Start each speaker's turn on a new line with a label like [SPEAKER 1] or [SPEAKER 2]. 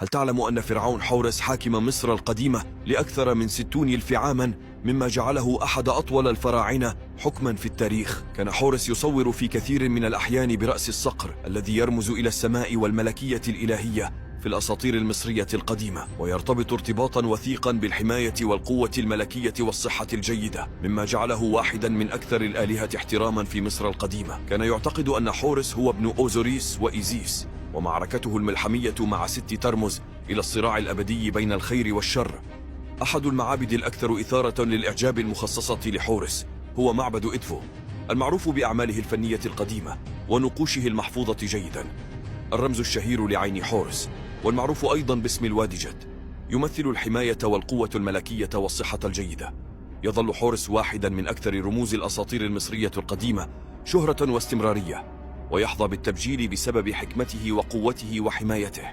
[SPEAKER 1] هل تعلم أن فرعون حورس حاكم مصر القديمة لأكثر من 60,000 عاما، مما جعله أحد أطول الفراعنة حكما في التاريخ؟ كان حورس يصور في كثير من الأحيان برأس الصقر الذي يرمز إلى السماء والملكية الإلهية في الأساطير المصرية القديمة، ويرتبط ارتباطا وثيقا بالحماية والقوة الملكية والصحة الجيدة، مما جعله واحدا من أكثر الآلهة احتراما في مصر القديمة. كان يعتقد أن حورس هو ابن أوزوريس وإيزيس، ومعركته الملحمية مع ست ترمز إلى الصراع الأبدي بين الخير والشر. أحد المعابد الأكثر إثارة للإعجاب المخصصة لحورس هو معبد إدفو، المعروف بأعماله الفنية القديمة ونقوشه المحفوظة جيدا. الرمز الشهير لعين حورس، والمعروف أيضا باسم الوادجة، يمثل الحماية والقوة الملكية والصحة الجيدة. يظل حورس واحدا من أكثر رموز الأساطير المصرية القديمة شهرة واستمرارية، ويحظى بالتبجيل بسبب حكمته وقوته وحمايته.